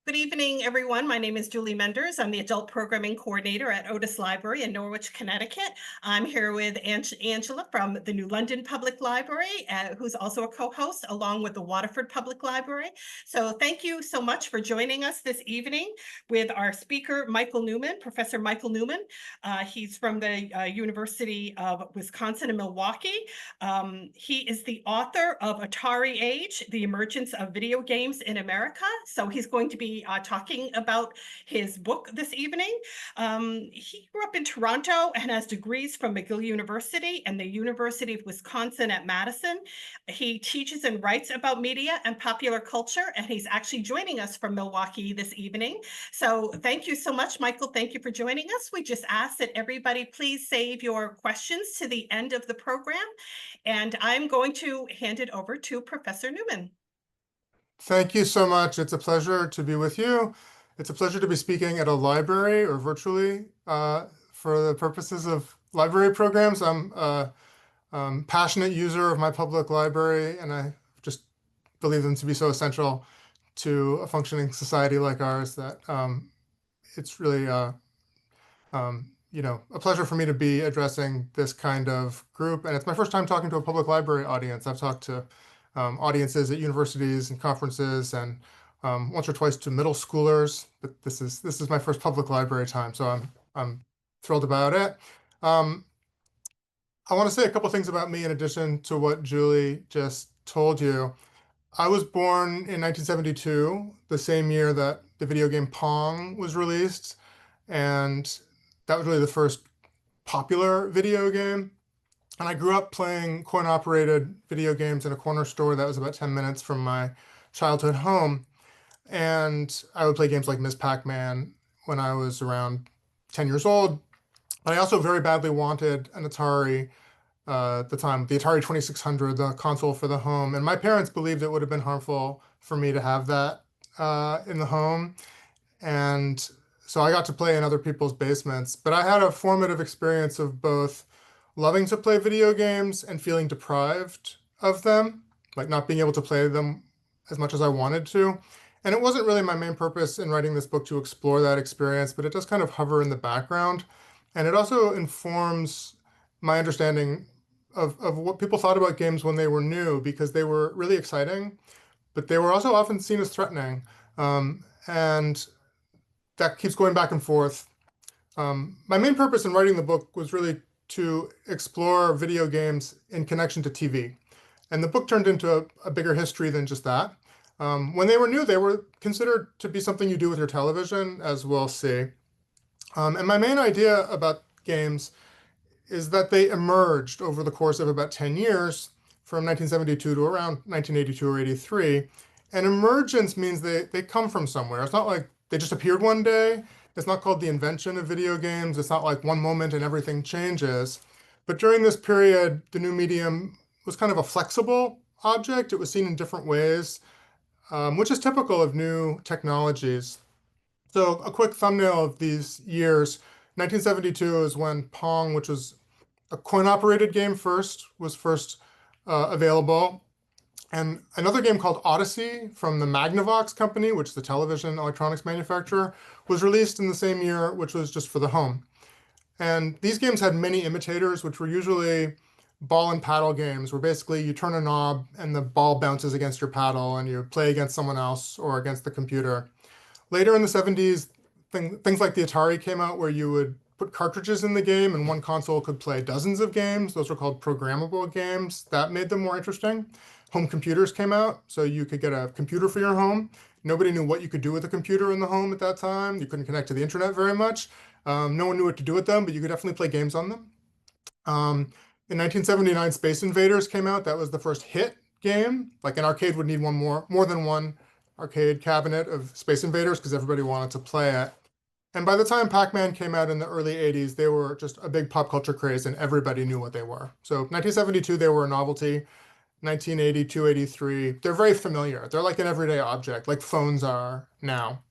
Good evening, everyone. My name is Julie Menders. I'm the Adult Programming Coordinator at Otis Library in Norwich, Connecticut. I'm here with Angela from the New London Public Library, who's also a co-host, along with the Waterford Public Library. So thank you so much for joining us this evening with our speaker, Michael Newman, Professor Michael Newman. He's from the University of Wisconsin-Milwaukee. He is the author of Atari Age, The Emergence of Video Games in America. So he's going to be talking about his book this evening. He grew up in Toronto and has degrees from McGill University and the University of Wisconsin at Madison. He teaches and writes about media and popular culture, and he's actually joining us from Milwaukee this evening. So thank you so much, Michael. Thank you for joining us. We just ask that everybody please save your questions to the end of the program, and I'm going to hand it over to Professor Newman. Thank you so much. It's a pleasure to be with you. It's a pleasure to be speaking at a library or virtually for the purposes of library programs. I'm a passionate user of my public library, and I just believe them to be so essential to a functioning society like ours that it's really a pleasure for me to be addressing this kind of group. And it's my first time talking to a public library audience. I've talked to audiences at universities and conferences, and once or twice to middle schoolers. But this is my first public library time, so I'm thrilled about it. I want to say a couple things about me in addition to what Julie just told you. I was born in 1972, the same year that the video game Pong was released, and that was really the first popular video game. And I grew up playing coin-operated video games in a corner store that was about 10 minutes from my childhood home. And I would play games like Ms. Pac-Man when I was around 10 years old. And I also very badly wanted an Atari at the time, the Atari 2600, the console for the home. And my parents believed it would have been harmful for me to have that in the home. And so I got to play in other people's basements. But I had a formative experience of both loving to play video games and feeling deprived of them, like not being able to play them as much as I wanted to. And it wasn't really my main purpose in writing this book to explore that experience, but it does kind of hover in the background. And it also informs my understanding of what people thought about games when they were new, because they were really exciting, but they were also often seen as threatening. And that keeps going back and forth. My main purpose in writing the book was really to explore video games in connection to TV. And the book turned into a bigger history than just that. When they were new, they were considered to be something you do with your television, as we'll see. And my main idea about games is that they emerged over the course of about 10 years, from 1972 to around 1982 or 83. And emergence means they come from somewhere. It's not like they just appeared one day. It's not called the invention of video games. It's not like one moment and everything changes. But during this period, the new medium was kind of a flexible object. It was seen in different ways, which is typical of new technologies. So a quick thumbnail of these years. 1972 is when Pong, which was a coin-operated game was first available. And another game called Odyssey from the Magnavox company, which is the television electronics manufacturer, was released in the same year, which was just for the home. And these games had many imitators, which were usually ball and paddle games, where basically you turn a knob and the ball bounces against your paddle and you play against someone else or against the computer. Later in the 70s, things like the Atari came out, where you would put cartridges in the game and one console could play dozens of games. Those were called programmable games. That made them more interesting. Home computers came out, so you could get a computer for your home. Nobody knew what you could do with a computer in the home at that time. You couldn't connect to the internet very much. No one knew what to do with them, but you could definitely play games on them. In 1979, Space Invaders came out. That was the first hit game. Like an arcade would need more than one arcade cabinet of Space Invaders because everybody wanted to play it. And by the time Pac-Man came out in the early 80s, they were just a big pop culture craze and everybody knew what they were. So 1972, they were a novelty. 1982, 83, they're very familiar. They're like an everyday object, like phones are now.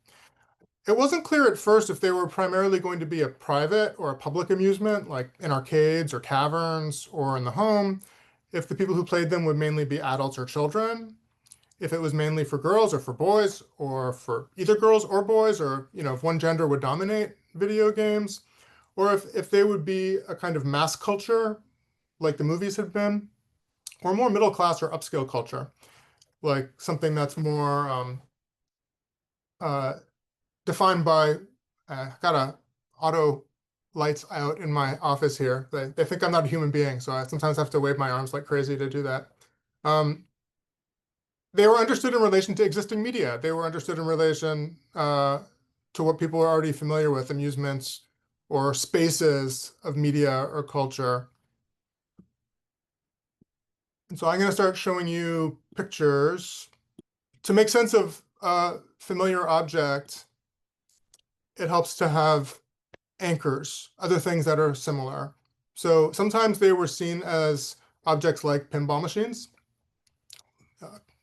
It wasn't clear at first if they were primarily going to be a private or a public amusement, like in arcades or taverns or in the home, if the people who played them would mainly be adults or children. if it was mainly for girls or for boys, or for either girls or boys, or if one gender would dominate video games, or if they would be a kind of mass culture like the movies have been, or more middle class or upscale culture, like something that's more uh, defined by, got a auto lights out in my office here. They think I'm not a human being, so I sometimes have to wave my arms like crazy to do that. They were understood in relation to existing media. They were understood in relation to what people are already familiar with, amusements or spaces of media or culture. And so I'm going to start showing you pictures. To make sense of a familiar object, it helps to have anchors, other things that are similar. So sometimes they were seen as objects like pinball machines,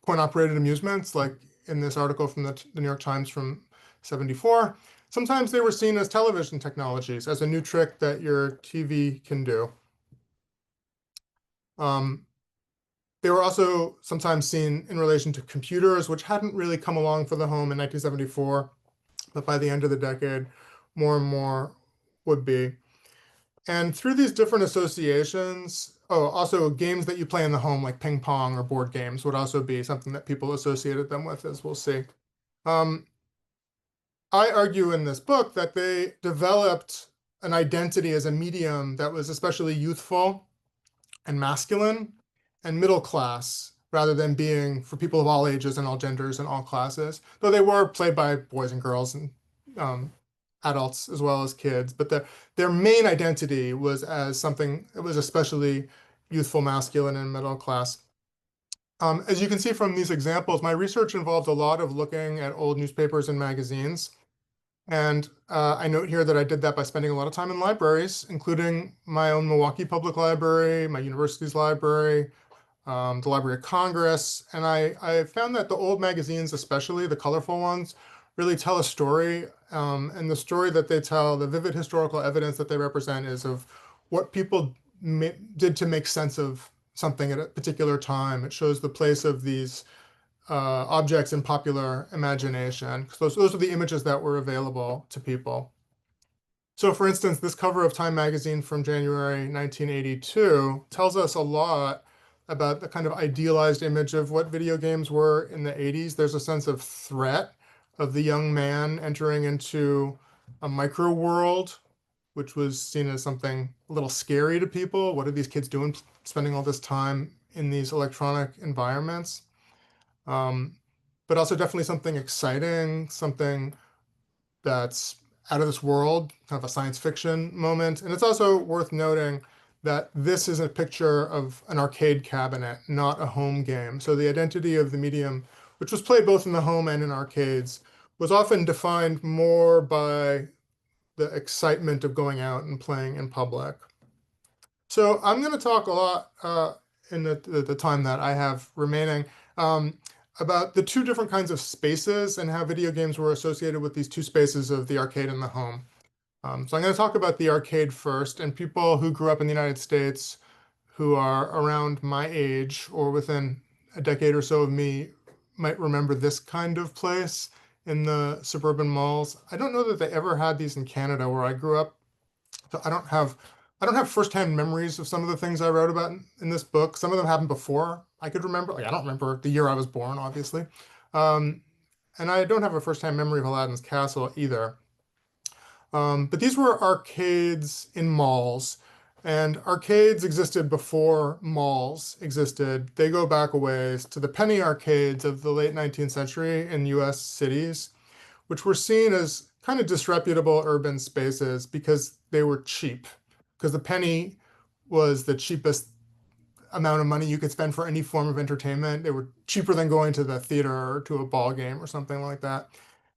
coin-operated amusements, like in this article from the New York Times from '74. Sometimes they were seen as television technologies, as a new trick that your TV can do. They were also sometimes seen in relation to computers, which hadn't really come along for the home in 1974, but by the end of the decade, more and more would be. And through these different associations, also games that you play in the home, like ping pong or board games, would also be something that people associated them with, as we'll see. I argue in this book that they developed an identity as a medium that was especially youthful and masculine and middle class, rather than being for people of all ages and all genders and all classes, though they were played by boys and girls and adults as well as kids. But their main identity was as something that was especially youthful, masculine, and middle class. As you can see from these examples, my research involved a lot of looking at old newspapers and magazines. And I note here that I did that by spending a lot of time in libraries, including my own Milwaukee Public Library, my university's library, the Library of Congress. And I found that the old magazines, especially the colorful ones, really tell a story. And the story that they tell, the vivid historical evidence that they represent, is of what people did to make sense of something at a particular time. It shows the place of these objects in popular imagination. Those are the images that were available to people. So for instance, this cover of Time magazine from January 1982 tells us a lot about the kind of idealized image of what video games were in the 80s. There's a sense of threat of the young man entering into a micro world, which was seen as something a little scary to people. What are these kids doing, spending all this time in these electronic environments? But also definitely something exciting, something that's out of this world, kind of a science fiction moment. And it's also worth noting that this is a picture of an arcade cabinet, not a home game. So the identity of the medium, which was played both in the home and in arcades, was often defined more by the excitement of going out and playing in public. So I'm going to talk a lot in the time that I have remaining about the two different kinds of spaces and how video games were associated with these two spaces of the arcade and the home. So I'm going to talk about the arcade first, and people who grew up in the United States who are around my age or within a decade or so of me might remember this kind of place in the suburban malls. I don't know that they ever had these in Canada where I grew up. So I don't have firsthand memories of some of the things I wrote about in this book. Some of them happened before I could remember. Like I don't remember the year I was born, obviously. And I don't have a firsthand memory of Aladdin's Castle either. But these were arcades in malls, and arcades existed before malls existed. They go back a ways to the penny arcades of the late 19th century in US cities, which were seen as kind of disreputable urban spaces because they were cheap, because the penny was the cheapest amount of money you could spend for any form of entertainment. They were cheaper than going to the theater or to a ball game or something like that.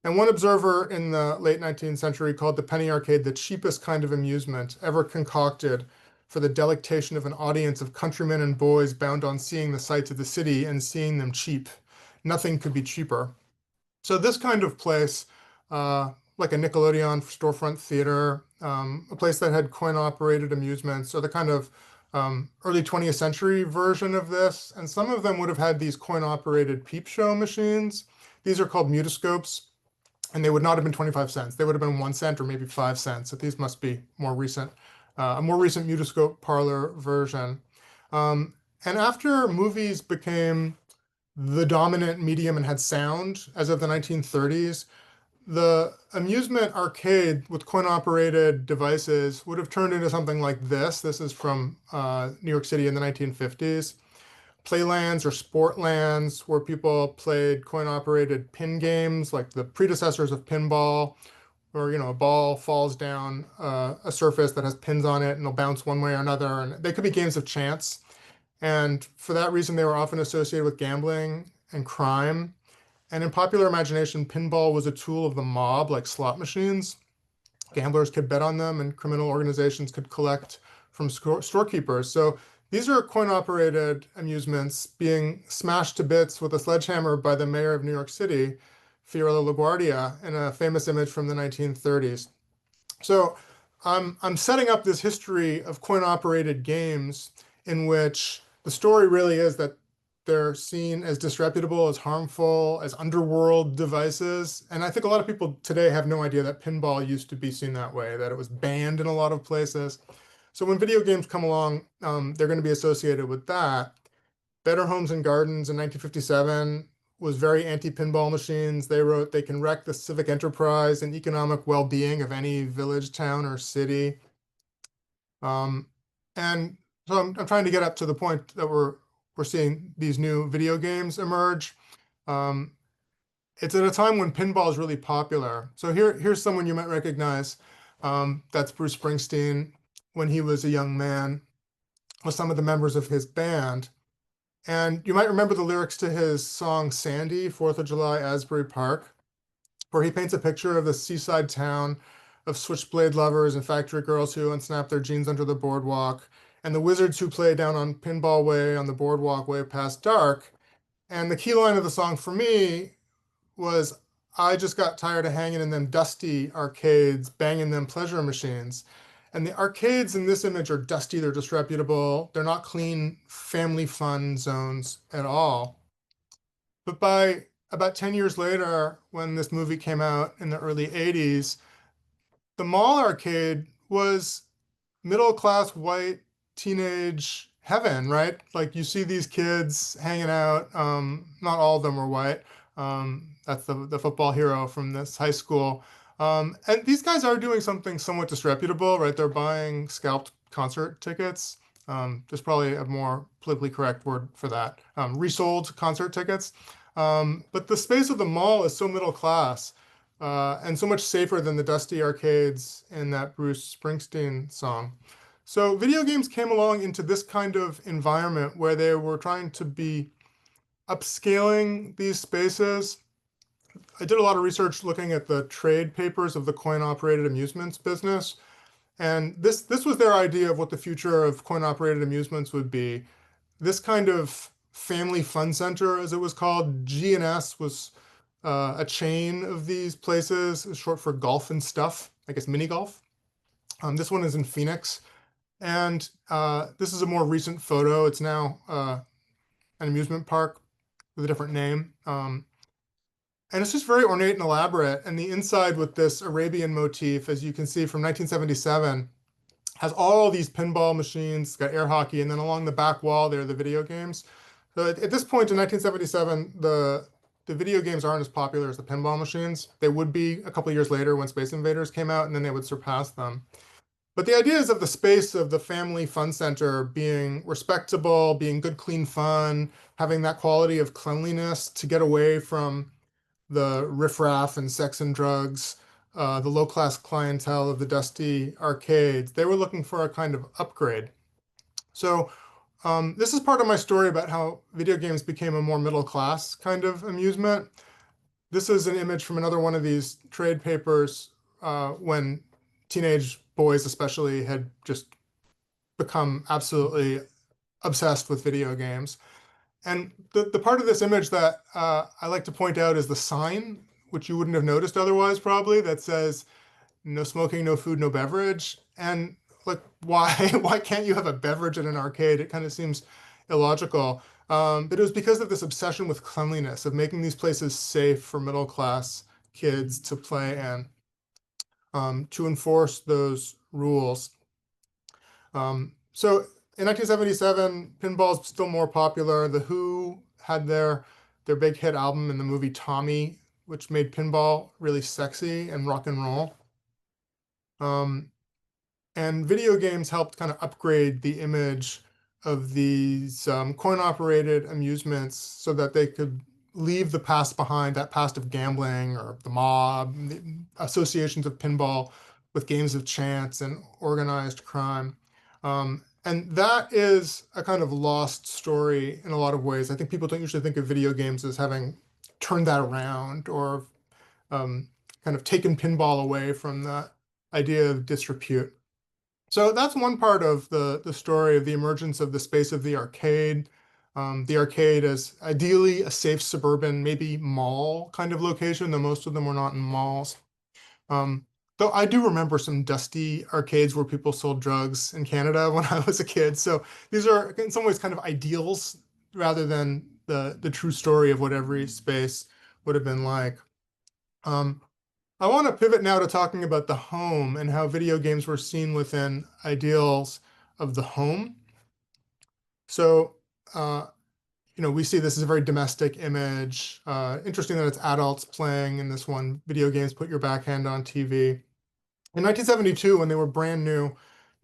And one observer in the late 19th century called the penny arcade the cheapest kind of amusement ever concocted for the delectation of an audience of countrymen and boys bound on seeing the sights of the city and seeing them cheap. Nothing could be cheaper. So this kind of place, like a Nickelodeon storefront theater, a place that had coin-operated amusements, or the kind of early 20th century version of this, and some of them would have had these coin-operated peep show machines. These are called mutoscopes, and they would not have been 25 cents. They would have been 1 cent or maybe 5 cents. So these must be more recent, a more recent mutoscope parlor version. And after movies became the dominant medium and had sound as of the 1930s, the amusement arcade with coin-operated devices would have turned into something like this. This is from New York City in the 1950s. Playlands or sportlands where people played coin-operated pin games like the predecessors of pinball, where a ball falls down a surface that has pins on it and it'll bounce one way or another. And they could be games of chance. And for that reason, they were often associated with gambling and crime. And in popular imagination, pinball was a tool of the mob, like slot machines. Gamblers could bet on them, and criminal organizations could collect from storekeepers. So these are coin-operated amusements being smashed to bits with a sledgehammer by the mayor of New York City, Fiorello LaGuardia, in a famous image from the 1930s. So I'm setting up this history of coin-operated games in which the story really is that they're seen as disreputable, as harmful, as underworld devices. And I think a lot of people today have no idea that pinball used to be seen that way, that it was banned in a lot of places. So when video games come along, they're going to be associated with that. Better Homes and Gardens in 1957 was very anti-pinball machines. They wrote, they can wreck the civic enterprise and economic well-being of any village, town, or city. And so I'm trying to get up to the point that we're seeing these new video games emerge. It's at a time when pinball is really popular. So here's someone you might recognize. That's Bruce Springsteen when he was a young man with some of the members of his band. And you might remember the lyrics to his song Sandy, 4th of July, Asbury Park, where he paints a picture of the seaside town of switchblade lovers and factory girls who unsnap their jeans under the boardwalk, and the wizards who play down on Pinball Way on the boardwalk way past dark. And the key line of the song for me was, I just got tired of hanging in them dusty arcades, banging them pleasure machines. And the arcades in this image are dusty, they're disreputable, they're not clean family fun zones at all. But by about 10 years later, when this movie came out in the early 80s, the mall arcade was middle-class white teenage heaven, right? Like you see these kids hanging out. Not all of them were white. That's the football hero from this high school. And these guys are doing something somewhat disreputable, right? They're buying scalped concert tickets. There's probably a more politically correct word for that. Resold concert tickets. But the space of the mall is so middle class and so much safer than the dusty arcades in that Bruce Springsteen song. So video games came along into this kind of environment where they were trying to be upscaling these spaces. I did a lot of research looking at the trade papers of the coin-operated amusements business. And this was their idea of what the future of coin-operated amusements would be. This kind of family fun center, as it was called. G&S was a chain of these places, short for golf and stuff, I guess mini golf. This one is in Phoenix. And this is a more recent photo. It's now an amusement park with a different name. And it's just very ornate and elaborate. And the inside with this Arabian motif, as you can see from 1977, has all these pinball machines, it's got air hockey, and then along the back wall there are the video games. So at this point in 1977, the video games aren't as popular as the pinball machines. They would be a couple of years later when Space Invaders came out, and then they would surpass them. But the idea is of the space of the family fun center being respectable, being good, clean fun, having that quality of cleanliness to get away from the riffraff and sex and drugs, the low-class clientele of the dusty arcades. They were looking for a kind of upgrade. So this is part of my story about how video games became a more middle-class kind of amusement. This is an image from another one of these trade papers when teenage boys especially had just become absolutely obsessed with video games. And the part of this image that I like to point out is the sign, which you wouldn't have noticed otherwise probably, that says no smoking, no food, no beverage. And like why why can't you have a beverage at an arcade? It kind of seems illogical. But it was because of this obsession with cleanliness, of making these places safe for middle class kids to play in, to enforce those rules. So in 1977, pinball's still more popular. The Who had their big hit album in the movie Tommy, which made pinball really sexy and rock and roll. And video games helped kind of upgrade the image of these coin-operated amusements so that they could leave the past behind, that past of gambling or the mob, the associations of pinball with games of chance and organized crime. And that is a kind of lost story in a lot of ways. I think people don't usually think of video games as having turned that around or kind of taken pinball away from that idea of disrepute. So that's one part of the story of the emergence of the space of the arcade. The arcade is ideally a safe suburban, maybe mall kind of location, though most of them were not in malls. Though I do remember some dusty arcades where people sold drugs in Canada when I was a kid. So these are in some ways kind of ideals rather than the true story of what every space would have been like. I want to pivot now to talking about the home and how video games were seen within ideals of the home. So, we see this as a very domestic image. Interesting that it's adults playing in this one, video games, put your backhand on TV. In 1972, when they were brand new,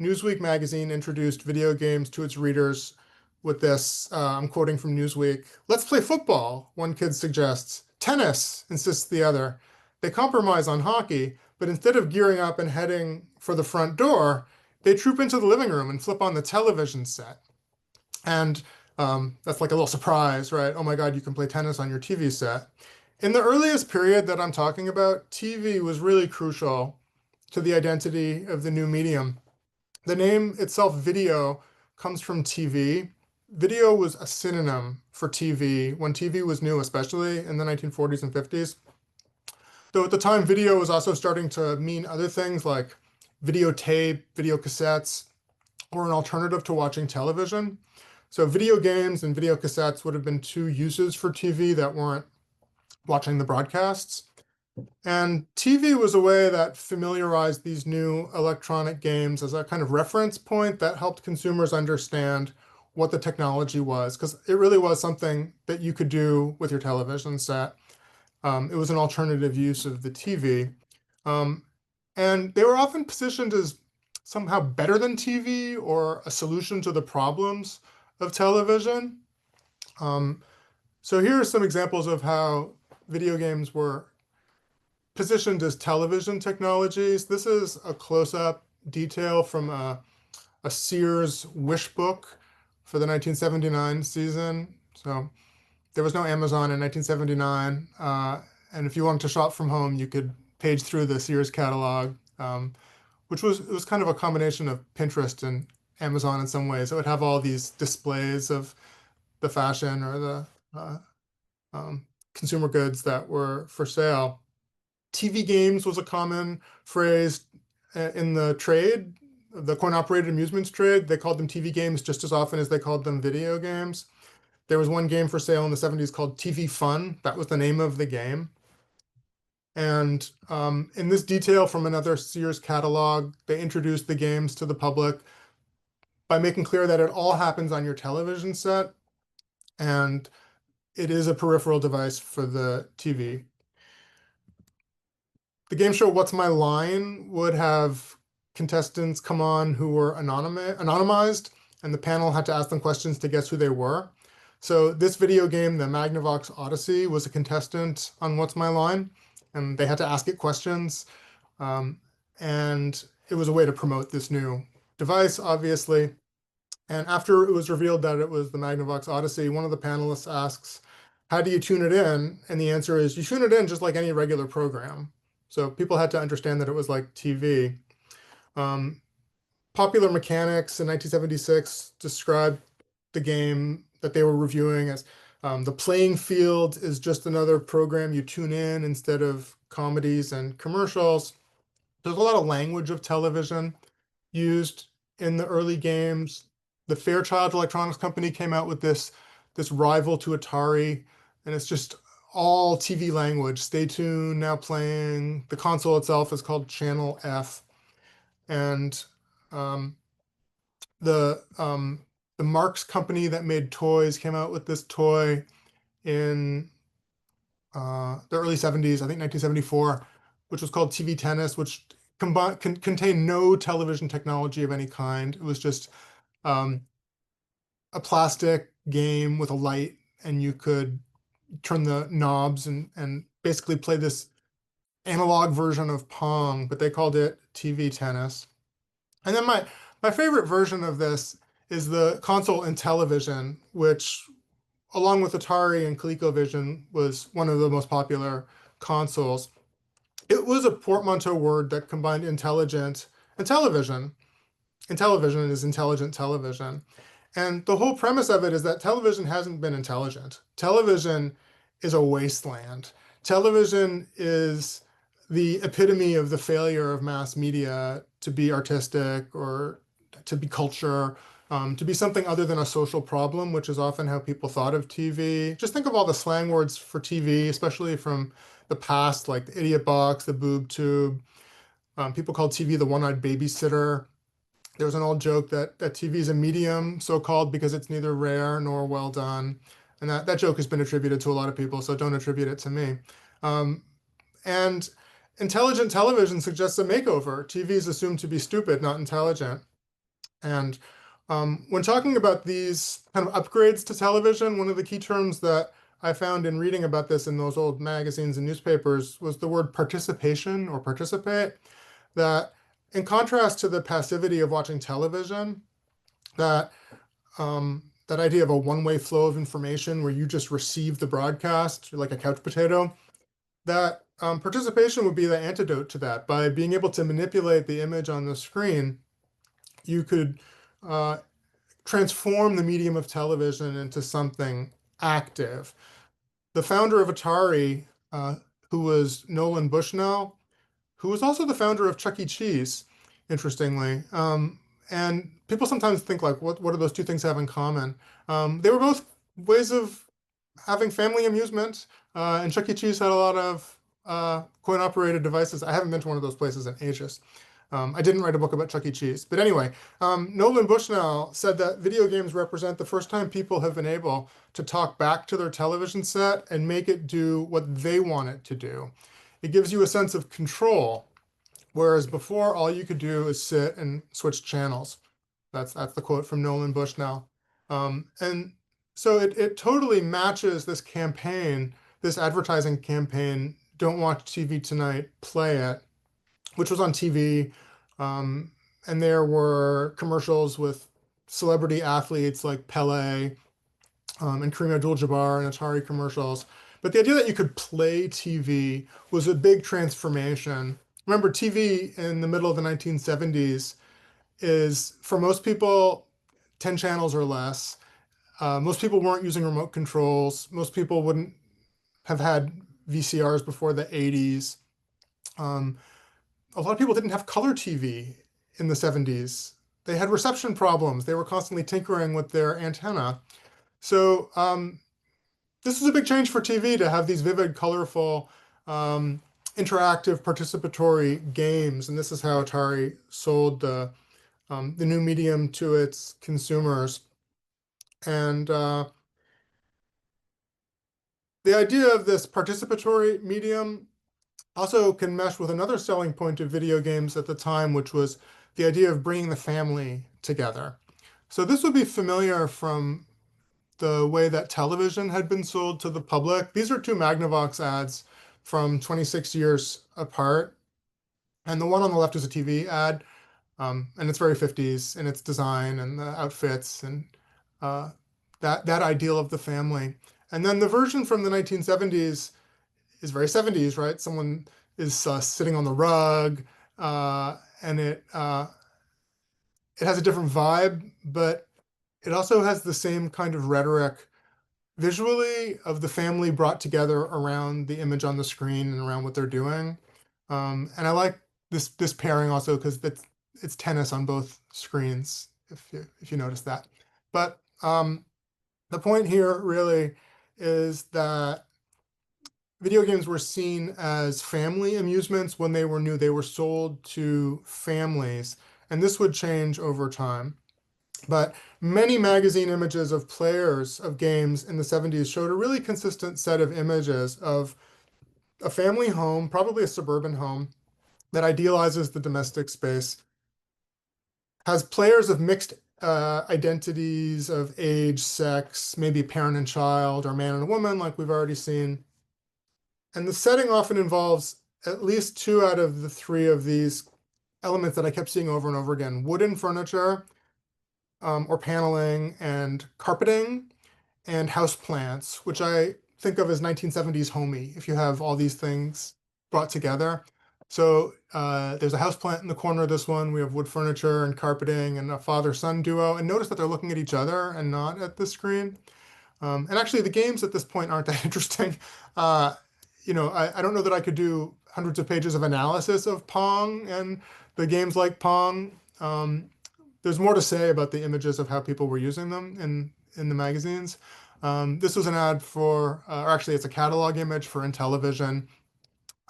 Newsweek magazine introduced video games to its readers with this, I'm quoting from Newsweek, "Let's play football," one kid suggests. "Tennis," insists the other. They compromise on hockey, but instead of gearing up and heading for the front door, they troop into the living room and flip on the television set. And that's like a little surprise, right? Oh my God, you can play tennis on your TV set. In the earliest period that I'm talking about, TV was really crucial to the identity of the new medium. The name itself, video, comes from TV. Video was a synonym for TV when TV was new, especially in the 1940s and 50s. Though at the time, video was also starting to mean other things like videotape, video cassettes, or an alternative to watching television. So video games and video cassettes would have been two uses for TV that weren't watching the broadcasts. And TV was a way that familiarized these new electronic games as a kind of reference point that helped consumers understand what the technology was, because it really was something that you could do with your television set. It was an alternative use of the TV. And they were often positioned as somehow better than TV or a solution to the problems of television. So here are some examples of how video games were positioned as television technologies. This is a close-up detail from a Sears wish book for the 1979 season. So there was no Amazon in 1979. And if you wanted to shop from home, you could page through the Sears catalog, which was kind of a combination of Pinterest and Amazon in some ways. It would have all these displays of the fashion or the consumer goods that were for sale. TV games was a common phrase in the trade, the coin-operated amusements trade. They called them TV games just as often as they called them video games. There was one game for sale in the 70s called TV Fun. That was the name of the game. And in this detail from another Sears catalog, they introduced the games to the public by making clear that it all happens on your television set, and it is a peripheral device for the TV. The game show What's My Line would have contestants come on who were anonymized, and the panel had to ask them questions to guess who they were. So this video game, the Magnavox Odyssey, was a contestant on What's My Line, and they had to ask it questions. And it was a way to promote this new device, obviously. And after it was revealed that it was the Magnavox Odyssey, one of the panelists asks, "How do you tune it in?" And the answer is, you tune it in just like any regular program. So people had to understand that it was like TV. Popular Mechanics in 1976 described the game that they were reviewing as the playing field is just another program you tune in instead of comedies and commercials. There's a lot of language of television used in the early games. The Fairchild Electronics Company came out with this rival to Atari, and it's just all TV language. Stay tuned, now playing. The console itself is called Channel F, and um, the um, the Marx company that made toys came out with this toy in the early 70s, I think 1974, which was called TV Tennis, which contained no television technology of any kind. It was just um, a plastic game with a light, and you could turn the knobs and basically play this analog version of Pong, but they called it TV Tennis. And then my favorite version of this is the console Intellivision, which along with Atari and ColecoVision was one of the most popular consoles. It was a portmanteau word that combined intelligent and television. And television is intelligent television. And the whole premise of it is that television hasn't been intelligent. Television is a wasteland. Television is the epitome of the failure of mass media to be artistic or to be culture, to be something other than a social problem, which is often how people thought of TV. Just think of all the slang words for TV, especially from the past, like the idiot box, the boob tube. People called TV the one-eyed babysitter. There was an old joke that TV is a medium, so-called because it's neither rare nor well done. And that joke has been attributed to a lot of people, so don't attribute it to me. And intelligent television suggests a makeover. TV is assumed to be stupid, not intelligent. And when talking about these kind of upgrades to television, one of the key terms that I found in reading about this in those old magazines and newspapers was the word participation or participate. That in contrast to the passivity of watching television, that that idea of a one-way flow of information where you just receive the broadcast like a couch potato, that participation would be the antidote to that. By being able to manipulate the image on the screen, you could transform the medium of television into something active. The founder of Atari, who was Nolan Bushnell, who was also the founder of Chuck E. Cheese, interestingly. And people sometimes think like, what do those two things have in common? They were both ways of having family amusement, and Chuck E. Cheese had a lot of coin-operated devices. I haven't been to one of those places in ages. I didn't write a book about Chuck E. Cheese. But anyway, Nolan Bushnell said that video games represent the first time people have been able to talk back to their television set and make it do what they want it to do. It gives you a sense of control, whereas before all you could do is sit and switch channels. That's the quote from Nolan Bushnell. And so it totally matches this campaign, this advertising campaign, Don't Watch TV Tonight, Play It, which was on TV. And there were commercials with celebrity athletes like Pele and Kareem Abdul-Jabbar and Atari commercials. But the idea that you could play TV was a big transformation. Remember, TV in the middle of the 1970s is, for most people, 10 channels or less. Most people weren't using remote controls. Most people wouldn't have had VCRs before the 80s. A lot of people didn't have color TV in the 70s. They had reception problems. They were constantly tinkering with their antenna. So this was a big change for TV to have these vivid, colorful, interactive, participatory games. And this is how Atari sold the new medium to its consumers. And the idea of this participatory medium also can mesh with another selling point of video games at the time, which was the idea of bringing the family together. So this would be familiar from the way that television had been sold to the public. These are two Magnavox ads from 26 years apart. And the one on the left is a TV ad, and it's very 50s in its design and the outfits and that ideal of the family. And then the version from the 1970s is very 70s, right? Someone is sitting on the rug, and it has a different vibe, but it also has the same kind of rhetoric visually of the family brought together around the image on the screen and around what they're doing. And I like this pairing also because it's tennis on both screens, if you notice that. But the point here really is that video games were seen as family amusements when they were new. They were sold to families, and this would change over time. But many magazine images of players of games in the 70s showed a really consistent set of images of a family home, probably a suburban home, that idealizes the domestic space, has players of mixed identities of age, sex, maybe parent and child, or man and a woman, like we've already seen. And the setting often involves at least two out of the three of these elements that I kept seeing over and over again: wooden furniture, or paneling, and carpeting, and house plants, which I think of as 1970s homey, if you have all these things brought together. So there's a house plant in the corner of this one. We have wood furniture and carpeting and a father-son duo. And notice that they're looking at each other and not at the screen. And actually, the games at this point aren't that interesting. I don't know that I could do hundreds of pages of analysis of Pong and the games like Pong. There's more to say about the images of how people were using them in the magazines. This was an ad for, or actually it's a catalog image for Intellivision.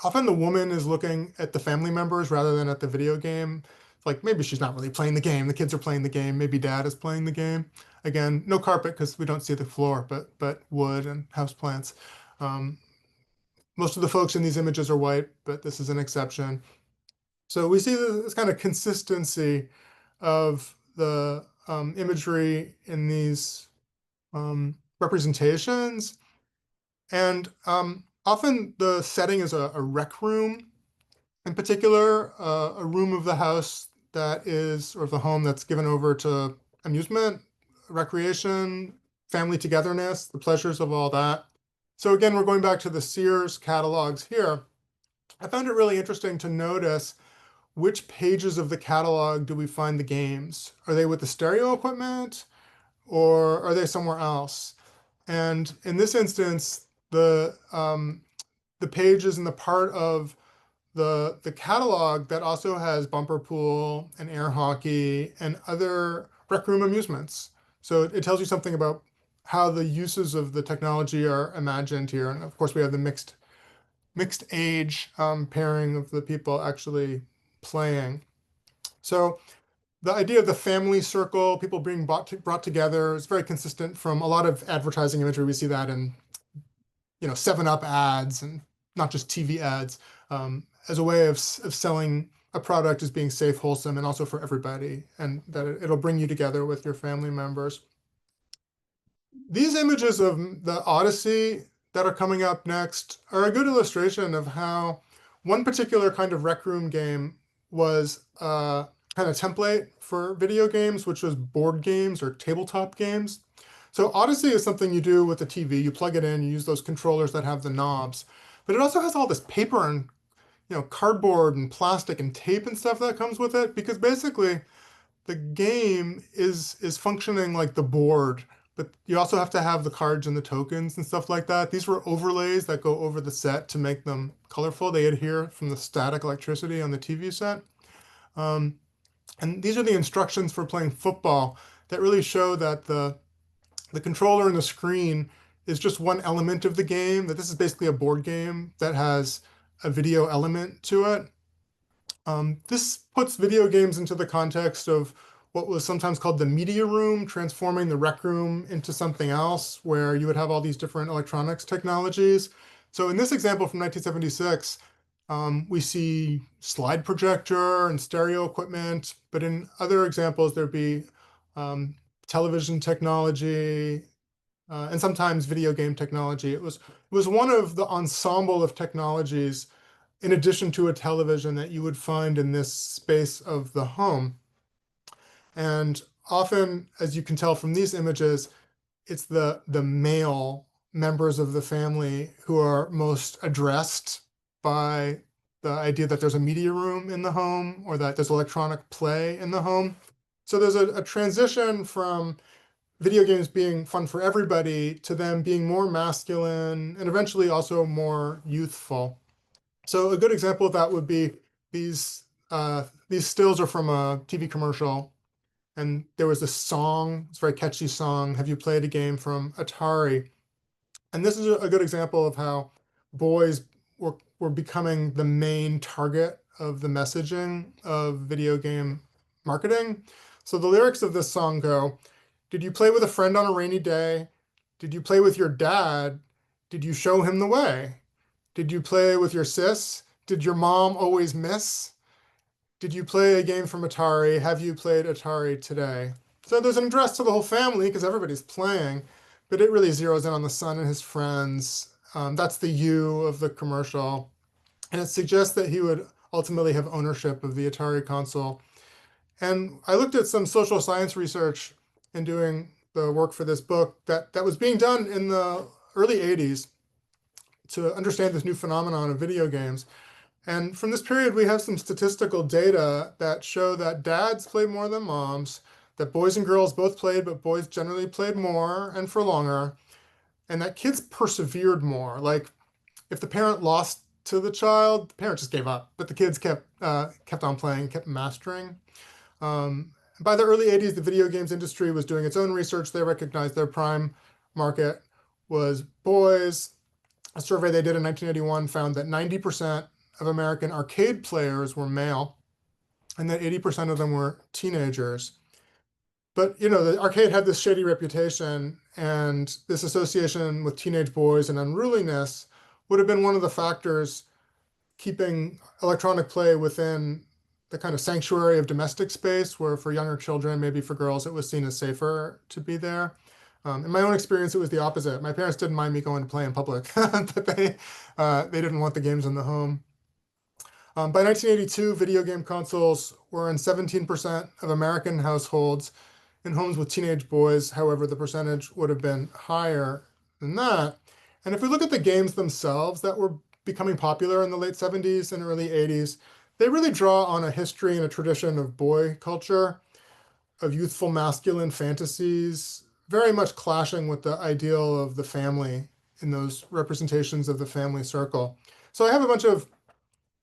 Often the woman is looking at the family members rather than at the video game. Like maybe she's not really playing the game. The kids are playing the game. Maybe dad is playing the game. Again, no carpet because we don't see the floor, but wood and house plants. Most of the folks in these images are white, but this is an exception. So we see this kind of consistency of the imagery in these representations. And often the setting is a rec room, in particular, a room of the house that is, or the home that's given over to amusement, recreation, family togetherness, the pleasures of all that. So again, we're going back to the Sears catalogs here. I found it really interesting to notice which pages of the catalog do we find the games? Are they with the stereo equipment or are they somewhere else? And in this instance, the page is in the part of the catalog that also has bumper pool and air hockey and other rec room amusements. So it tells you something about how the uses of the technology are imagined here. And of course, we have the mixed age pairing of the people actually playing. So the idea of the family circle, people being brought together, is very consistent from a lot of advertising imagery. We see that in 7-Up ads and not just TV ads, as a way of selling a product as being safe, wholesome, and also for everybody, and that it'll bring you together with your family members. These images of the Odyssey that are coming up next are a good illustration of how one particular kind of rec room game was a kind of template for video games, which was board games or tabletop games. So Odyssey is something you do with the TV. You plug it in, you use those controllers that have the knobs, but it also has all this paper and cardboard and plastic and tape and stuff that comes with it, because basically the game is functioning like the board, but you also have to have the cards and the tokens and stuff like that. These were overlays that go over the set to make them colorful. They adhere from the static electricity on the TV set. And these are the instructions for playing football that really show that the controller and the screen is just one element of the game, that this is basically a board game that has a video element to it. This puts video games into the context of what was sometimes called the media room, transforming the rec room into something else where you would have all these different electronics technologies. So in this example from 1976, we see slide projector and stereo equipment, but in other examples, there'd be television technology, and sometimes video game technology. It was one of the ensemble of technologies in addition to a television that you would find in this space of the home. And often, as you can tell from these images, it's the male members of the family who are most addressed by the idea that there's a media room in the home or that there's electronic play in the home. So there's a transition from video games being fun for everybody to them being more masculine and eventually also more youthful. So a good example of that would be these these stills are from a TV commercial, and there was this song, it's a very catchy song, Have You Played a Game from Atari? And this is a good example of how boys were becoming the main target of the messaging of video game marketing. So the lyrics of this song go, did you play with a friend on a rainy day? Did you play with your dad? Did you show him the way? Did you play with your sis? Did your mom always miss? Did you play a game from Atari? Have you played Atari today? So there's an address to the whole family because everybody's playing, but it really zeroes in on the son and his friends. That's the you of the commercial. And it suggests that he would ultimately have ownership of the Atari console. And I looked at some social science research in doing the work for this book that was being done in the early 80s to understand this new phenomenon of video games. And from this period, we have some statistical data that show that dads play more than moms, that boys and girls both played, but boys generally played more and for longer, and that kids persevered more. Like if the parent lost to the child, the parent just gave up, but the kids kept on playing, kept mastering. By the early 80s, the video games industry was doing its own research. They recognized their prime market was boys. A survey they did in 1981 found that 90% of American arcade players were male, and that 80% of them were teenagers. But, you know, the arcade had this shady reputation, and this association with teenage boys and unruliness would have been one of the factors keeping electronic play within the kind of sanctuary of domestic space, where for younger children, maybe for girls, it was seen as safer to be there. In my own experience, it was the opposite. My parents didn't mind me going to play in public, but they didn't want the games in the home. By 1982, video game consoles were in 17% of American households. In homes with teenage boys, however, the percentage would have been higher than that. And if we look at the games themselves that were becoming popular in the late 70s and early 80s, they really draw on a history and a tradition of boy culture, of youthful masculine fantasies, very much clashing with the ideal of the family in those representations of the family circle. So I have a bunch of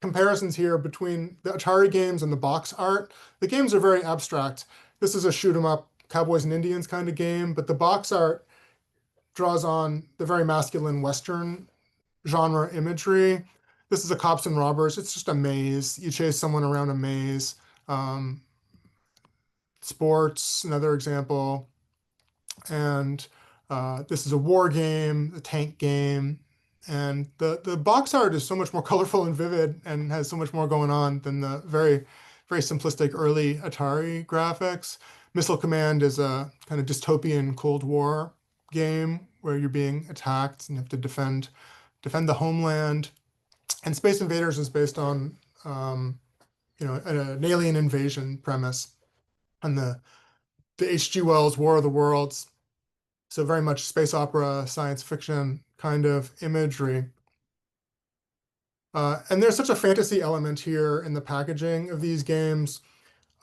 comparisons here between the Atari games and the box art. The games are very abstract. This is a shoot 'em up cowboys and Indians kind of game, but the box art draws on the very masculine Western genre imagery. This is a cops and robbers. It's just a maze. You chase someone around a maze. Sports, another example. And this is a war game, a tank game. And the box art is so much more colorful and vivid and has so much more going on than the very, very simplistic early Atari graphics. Missile Command is a kind of dystopian Cold War game where you're being attacked and you have to defend the homeland. And Space Invaders is based on an alien invasion premise and the H.G. Wells War of the Worlds. So very much space opera, science fiction kind of imagery. And there's such a fantasy element here in the packaging of these games.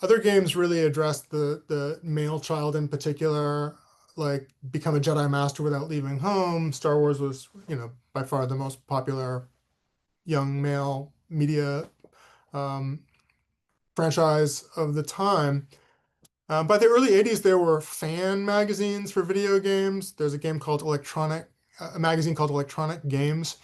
Other games really address the male child in particular, like become a Jedi Master without leaving home. Star Wars was, by far the most popular young male media franchise of the time. By the early 80s, there were fan magazines for video games. There's a magazine called Electronic Games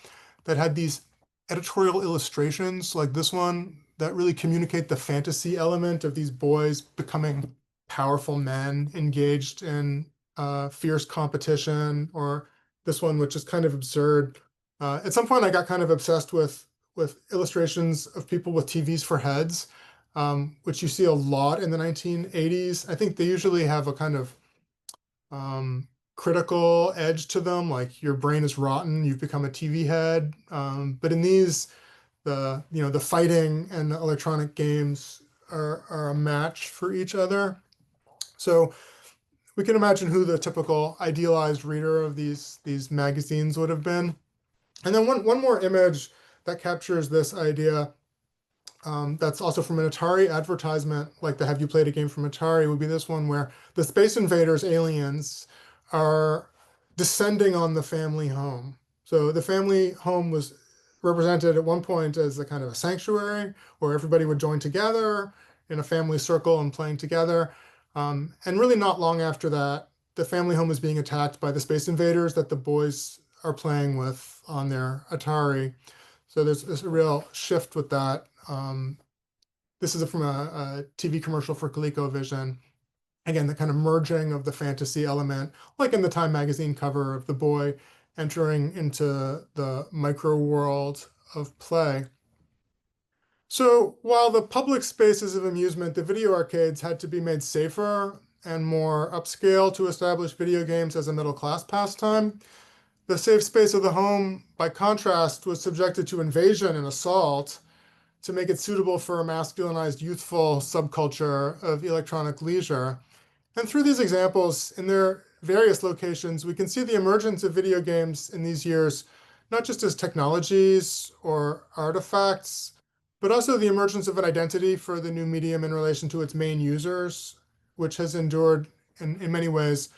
that had these editorial illustrations like this one that really communicate the fantasy element of these boys becoming powerful men engaged in fierce competition, or this one, which is kind of absurd. At some point, I got kind of obsessed with illustrations of people with TVs for heads, which you see a lot in the 1980s. I think they usually have a kind of critical edge to them, like your brain is rotten, you've become a TV head. But in these, the fighting and the electronic games are a match for each other. So we can imagine who the typical idealized reader of these magazines would have been. And then one more image that captures this idea, that's also from an Atari advertisement, like the Have You Played a Game from Atari, would be this one where the Space Invaders aliens are descending on the family home. So the family home was represented at one point as a kind of a sanctuary where everybody would join together in a family circle and playing together. And really not long after that, the family home was being attacked by the Space Invaders that the boys are playing with on their Atari. So there's a real shift with that. This is from a TV commercial for ColecoVision. Again, the kind of merging of the fantasy element, like in the Time magazine cover of the boy entering into the micro world of play. So while the public spaces of amusement, the video arcades had to be made safer and more upscale to establish video games as a middle class pastime, the safe space of the home, by contrast, was subjected to invasion and assault to make it suitable for a masculinized youthful subculture of electronic leisure. And through these examples, in their various locations, we can see the emergence of video games in these years, not just as technologies or artifacts, but also the emergence of an identity for the new medium in relation to its main users, which has endured in many ways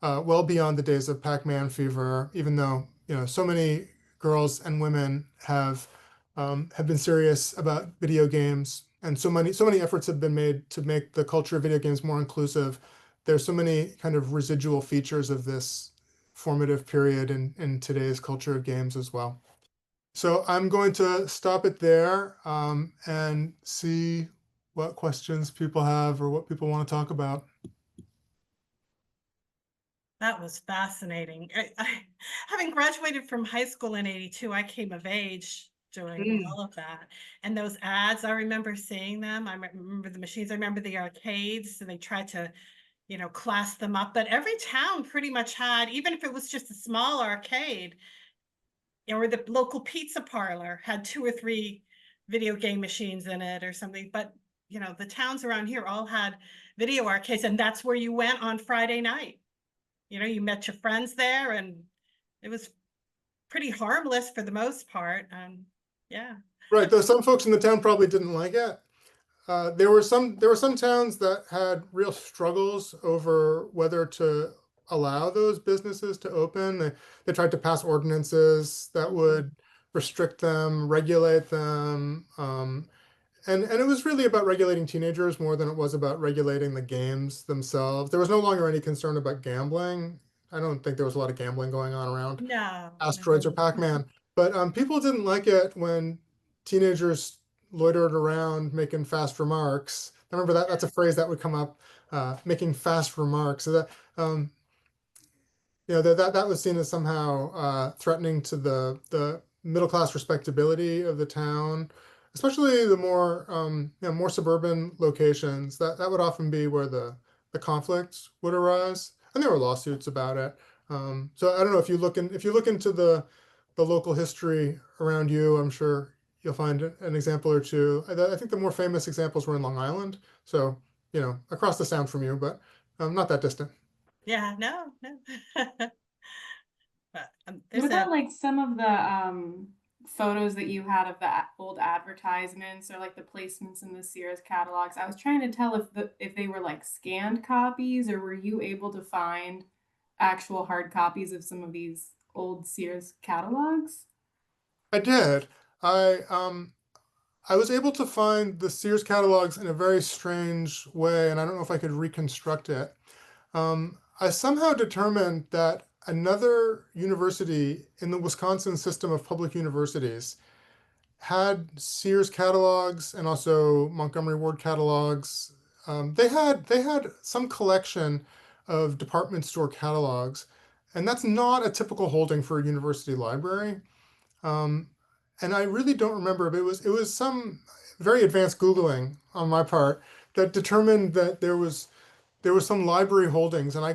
well beyond the days of Pac-Man fever, even though so many girls and women have been serious about video games, and so many efforts have been made to make the culture of video games more inclusive. There's so many kind of residual features of this formative period in today's culture of games as well. So I'm going to stop it there and see what questions people have or what people want to talk about. That was fascinating. Having graduated from high school in '82, I came of age doing all of that. And those ads, I remember seeing them. I remember the machines. I remember the arcades. And they tried to, class them up. But every town pretty much had, even if it was just a small arcade, or the local pizza parlor had 2 or 3 video game machines in it or something. But, the towns around here all had video arcades, and that's where you went on Friday night. You met your friends there, and it was pretty harmless for the most part. Yeah. Right, though some folks in the town probably didn't like it. There were some towns that had real struggles over whether to allow those businesses to open. They tried to pass ordinances that would restrict them, regulate them. And it was really about regulating teenagers more than it was about regulating the games themselves. There was no longer any concern about gambling. I don't think there was a lot of gambling going on around No. Asteroids or Pac-Man. But people didn't like it when teenagers loitered around making fast remarks. I remember that's a phrase that would come up, making fast remarks. So that that was seen as somehow threatening to the middle class respectability of the town, especially the more suburban locations. That would often be where the conflict would arise, and there were lawsuits about it. So I don't know if you look into the local history around you, I'm sure you'll find an example or two. I think the more famous examples were in Long Island, so across the sound from you, but not that distant. Yeah, no. But What about like some of the photos that you had of the old advertisements or like the placements in the Sears catalogs? I was trying to tell if they were like scanned copies, or were you able to find actual hard copies of some of these old Sears catalogs? I did. I was able to find the Sears catalogs in a very strange way, and I don't know if I could reconstruct it. I somehow determined that another university in the Wisconsin system of public universities had Sears catalogs and also Montgomery Ward catalogs. They had some collection of department store catalogs, and that's not a typical holding for a university library. And I really don't remember, but it was some very advanced Googling on my part that determined that there was some library holdings, and I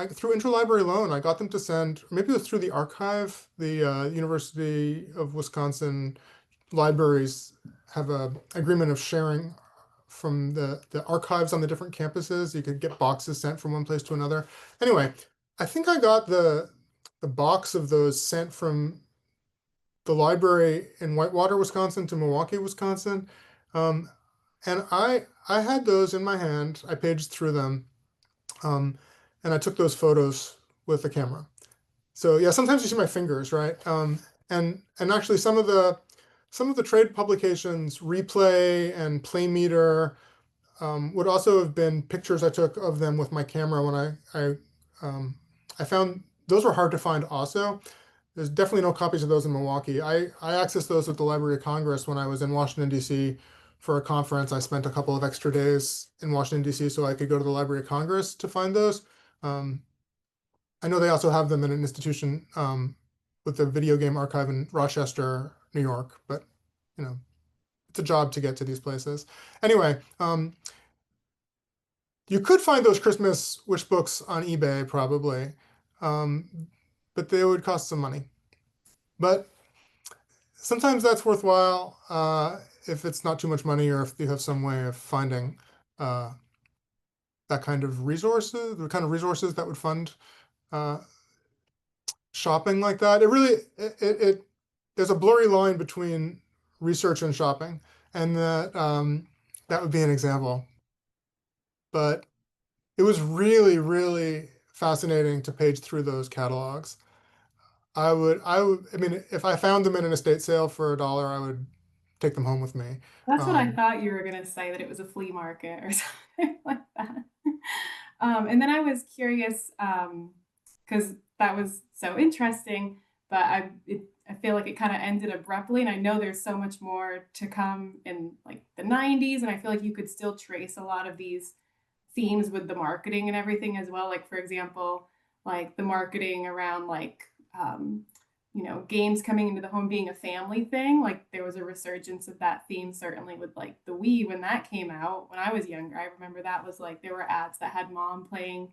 through interlibrary loan, I got them to send, maybe it was through the archive. The University of Wisconsin libraries have a agreement of sharing from the archives on the different campuses. You could get boxes sent from one place to another. Anyway, I think I got the box of those sent from the library in Whitewater, Wisconsin to Milwaukee, Wisconsin. And I had those in my hand. I paged through them. And I took those photos with the camera. So yeah, sometimes you see my fingers, right? And actually some of the some of the trade publications, Replay and Playmeter, would also have been pictures I took of them with my camera when I found those were hard to find also. There's definitely no copies of those in Milwaukee. I accessed those at the Library of Congress when I was in Washington, D.C. for a conference. I spent a couple of extra days in Washington, D.C. so I could go to the Library of Congress to find those. I know they also have them in an institution with the video game archive in Rochester, New York, but you know, it's a job to get to these places. Anyway, you could find those Christmas wish books on eBay probably, but they would cost some money. But sometimes that's worthwhile if it's not too much money or if you have some way of finding that kind of resources, the kind of resources that would fund shopping like that. There's a blurry line between research and shopping, and that would be an example. But it was really, really fascinating to page through those catalogs. I mean, if I found them in an estate sale for $1, I would take them home with me. That's what I thought you were going to say, that it was a flea market or something like that. And then I was curious, because that was so interesting, but I feel like it kind of ended abruptly, and I know there's so much more to come in like the 90s, and I feel like you could still trace a lot of these themes with the marketing and everything as well. Like, for example, like the marketing around like, games coming into the home being a family thing. Like there was a resurgence of that theme, certainly with like the Wii when that came out when I was younger. I remember that was like, there were ads that had mom playing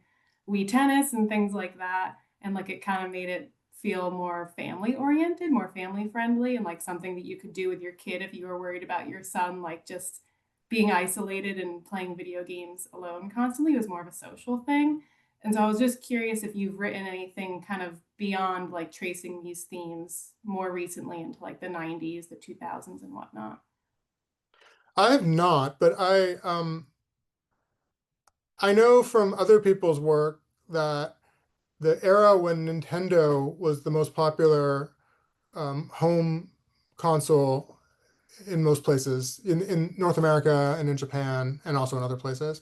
Wii tennis and things like that. And like, it kind of made it feel more family oriented, more family friendly, and like something that you could do with your kid if you were worried about your son, like just being isolated and playing video games alone constantly. Was more of a social thing. And so I was just curious if you've written anything kind of beyond like tracing these themes more recently into like the 90s, the 2000s and whatnot. I have not, but I know from other people's work that the era when Nintendo was the most popular home console in most places, in North America and in Japan and also in other places,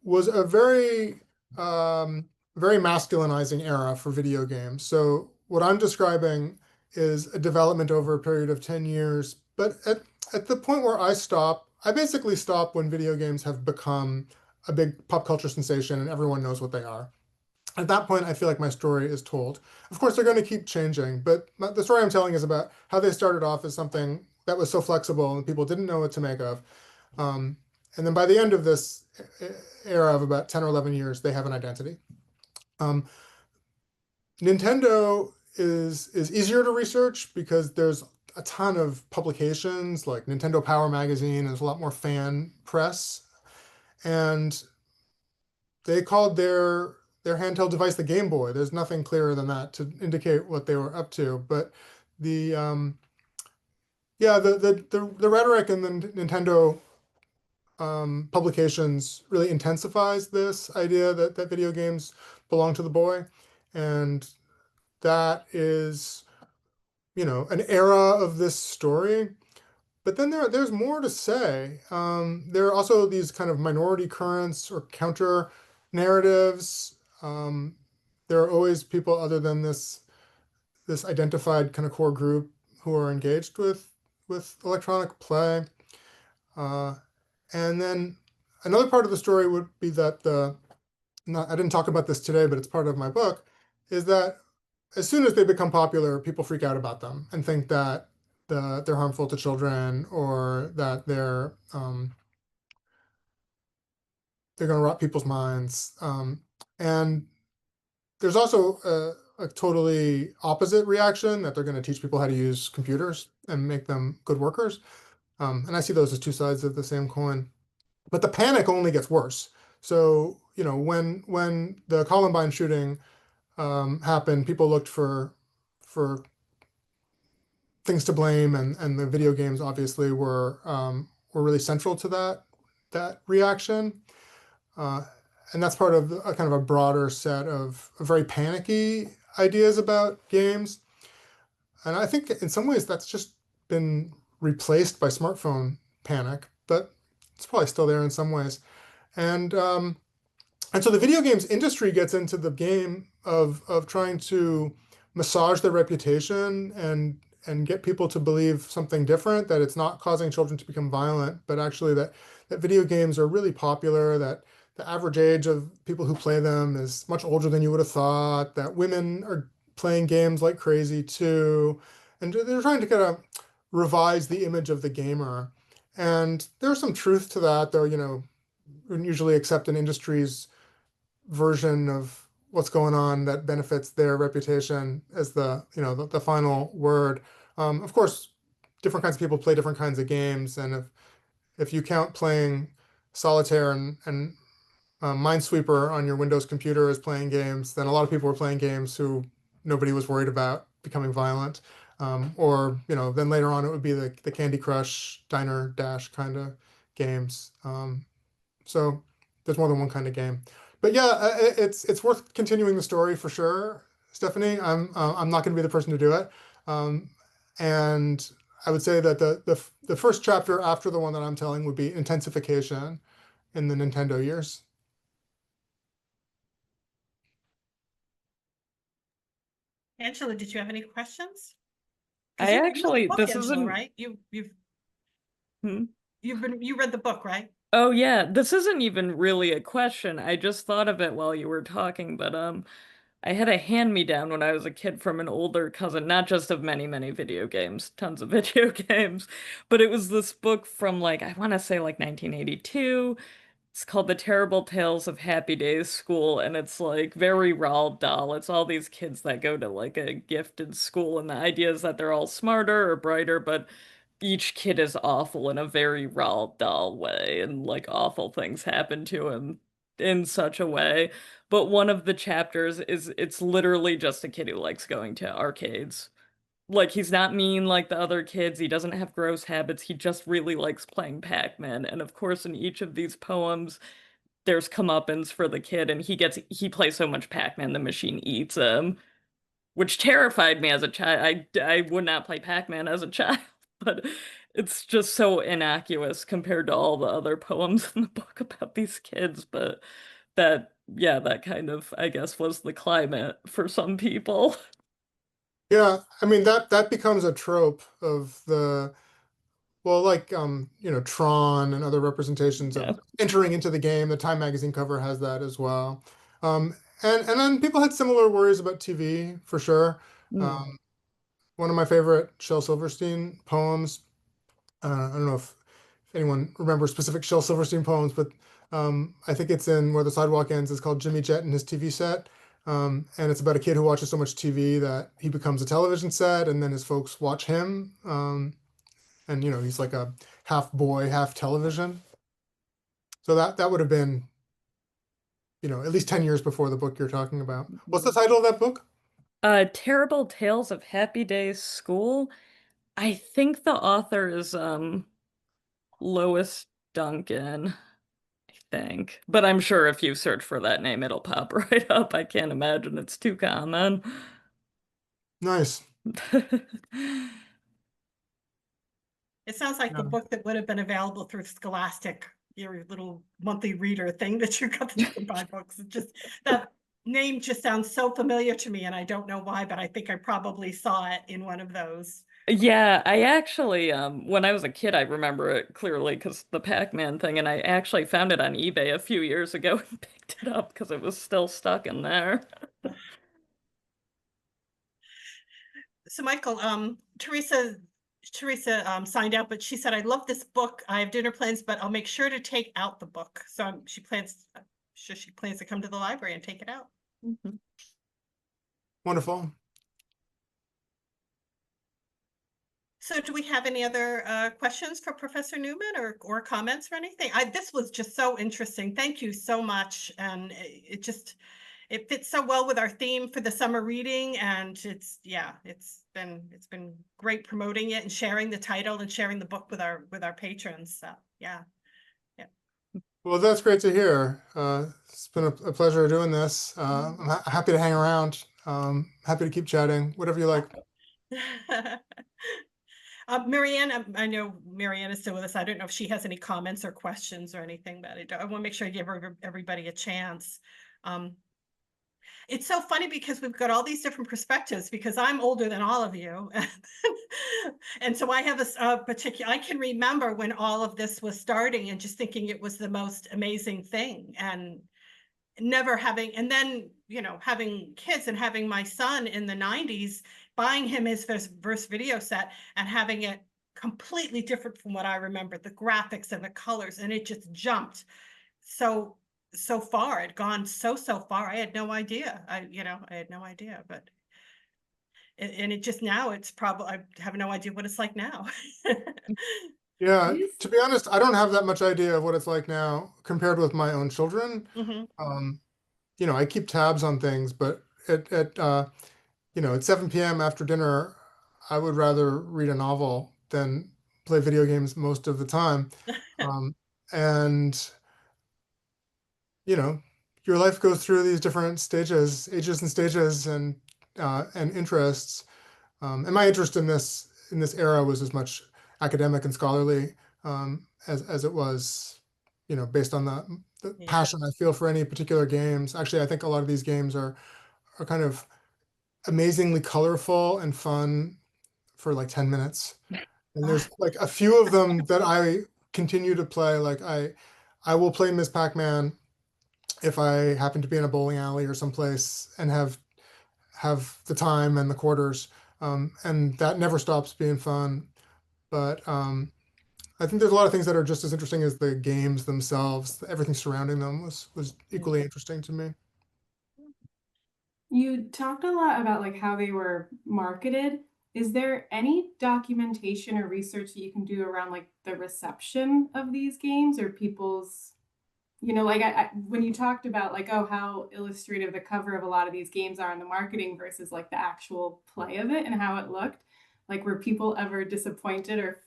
was a very masculinizing era for video games. So what I'm describing is a development over a period of 10 years. But at the point where I basically stop when video games have become a big pop culture sensation and everyone knows what they are. At that point, I feel like my story is told. Of course, they're going to keep changing, but the story I'm telling is about how they started off as something that was so flexible and people didn't know what to make of. And then by the end of this era of about 10 or 11 years, they have an identity. Nintendo is easier to research because there's a ton of publications like Nintendo Power Magazine. There's a lot more fan press. And they called their handheld device the Game Boy. There's nothing clearer than that to indicate what they were up to. But the rhetoric in the Nintendo publications really intensifies this idea that video games belong to the boy, and that is, an era of this story. But then there's more to say. There are also these kind of minority currents or counter narratives. There are always people other than this identified kind of core group who are engaged with electronic play. And then another part of the story would be that I didn't talk about this today, but it's part of my book, is that as soon as they become popular, people freak out about them and think that they're harmful to children or that they're going to rot people's minds. And there's also a totally opposite reaction, that they're going to teach people how to use computers and make them good workers. And I see those as two sides of the same coin. But the panic only gets worse. So, when the Columbine shooting happened, people looked for things to blame, and the video games obviously were really central to that reaction. And that's part of a kind of a broader set of very panicky ideas about games. And I think in some ways that's just been replaced by smartphone panic, but it's probably still there in some ways. And so the video games industry gets into the game of trying to massage their reputation and get people to believe something different, that it's not causing children to become violent, but actually that video games are really popular, that the average age of people who play them is much older than you would have thought, that women are playing games like crazy too. And they're trying to kind of revise the image of the gamer. And there's some truth to that, though, we usually accept an industry's version of what's going on that benefits their reputation as the final word. Of course, different kinds of people play different kinds of games, and if you count playing solitaire and Minesweeper on your Windows computer as playing games, then a lot of people were playing games who nobody was worried about becoming violent. Or then later on it would be the Candy Crush, Diner Dash kind of games. So there's more than one kind of game. But yeah, it's worth continuing the story for sure, Stephanie. I'm not going to be the person to do it. And I would say that the first chapter after the one that I'm telling would be intensification in the Nintendo years. Angela, did you have any questions? I actually, book, this Angela, isn't right. Hmm? You read the book, right? Oh yeah, this isn't even really a question. I just thought of it while you were talking, but I had a hand-me-down when I was a kid from an older cousin, not just of many, many video games, tons of video games, but it was this book from like, I want to say like 1982. It's called The Terrible Tales of Happy Days School, and it's like very Roald Dahl. It's all these kids that go to like a gifted school, and the idea is that they're all smarter or brighter, but each kid is awful in a very Roald Dahl way, and like awful things happen to him in such a way. But one of the chapters is it's literally just a kid who likes going to arcades. Like he's not mean like the other kids, he doesn't have gross habits, he just really likes playing Pac-Man. And of course, in each of these poems, there's comeuppance for the kid, and he plays so much Pac-Man the machine eats him, which terrified me as a child. I would not play Pac-Man as a child, but it's just so innocuous compared to all the other poems in the book about these kids. But yeah, that kind of, I guess, was the climate for some people. Yeah, I mean that becomes a trope of like Tron and other representations Yeah. of entering into the game. The Time magazine cover has that as well. And then people had similar worries about TV for sure. Mm. One of my favorite Shel Silverstein poems. I don't know if anyone remembers specific Shel Silverstein poems, but I think it's in Where the Sidewalk Ends. It's called Jimmy Jet and His TV Set. And it's about a kid who watches so much TV that he becomes a television set, and then his folks watch him. And he's like a half boy, half television. So that would have been, at least 10 years before the book you're talking about. What's the title of that book? Terrible Tales of Happy Days School. I think the author is Lois Duncan, I think. But I'm sure if you search for that name, it'll pop right up. I can't imagine it's too common. Nice. It sounds like the Yeah. book that would have been available through Scholastic, your little monthly reader thing that you got to buy books. It just, that name just sounds so familiar to me, and I don't know why, but I think I probably saw it in one of those. Yeah, I actually, when I was a kid, I remember it clearly because the Pac-Man thing, and I actually found it on eBay a few years ago and picked it up because it was still stuck in there. So Michael, Teresa signed out, but she said, I love this book. I have dinner plans, but I'll make sure to take out the book. So she plans to come to the library and take it out. Mhm. Wonderful. So do we have any other questions for Professor Newman or comments or anything? This was just so interesting. Thank you so much. And it fits so well with our theme for the summer reading, and it's been great promoting it and sharing the title and sharing the book with our patrons. So yeah. Well, that's great to hear. It's been a pleasure doing this. I'm happy to hang around. Happy to keep chatting, whatever you like. Marianne, I know Marianne is still with us. I don't know if she has any comments or questions or anything, but I want to make sure I give everybody a chance. It's so funny because we've got all these different perspectives because I'm older than all of you. And so I have a particular, I can remember when all of this was starting and just thinking it was the most amazing thing, and never having, and then, you know, having kids and having my son in the 90s, buying him his first video set and having it completely different from what I remember, the graphics and the colors, and it just jumped so far. It gone so far. I had no idea. I had no idea, but and it just, now it's probably, I have no idea what it's like now. Yeah, to be honest, I don't have that much idea of what it's like now compared with my own children. Mhm. You know, I keep tabs on things, but at you know, at 7 p.m. after dinner, I would rather read a novel than play video games most of the time. And you know, your life goes through these different ages and stages, and interests. And my interest in this era was as much academic and scholarly as it was, you know, based on the Yeah. passion I feel for any particular games. Actually, I think a lot of these games are kind of amazingly colorful and fun for like 10 minutes. And there's like a few of them that I continue to play. Like I will play Ms. Pac-Man if I happen to be in a bowling alley or someplace and have the time and the quarters. And that never stops being fun. But I think there's a lot of things that are just as interesting as the games themselves. Everything surrounding them was equally interesting to me. You talked a lot about like how they were marketed. Is there any documentation or research that you can do around like the reception of these games or people's, you know, like when you talked about like, oh, how illustrative the cover of a lot of these games are in the marketing versus like the actual play of it and how it looked, like were people ever disappointed or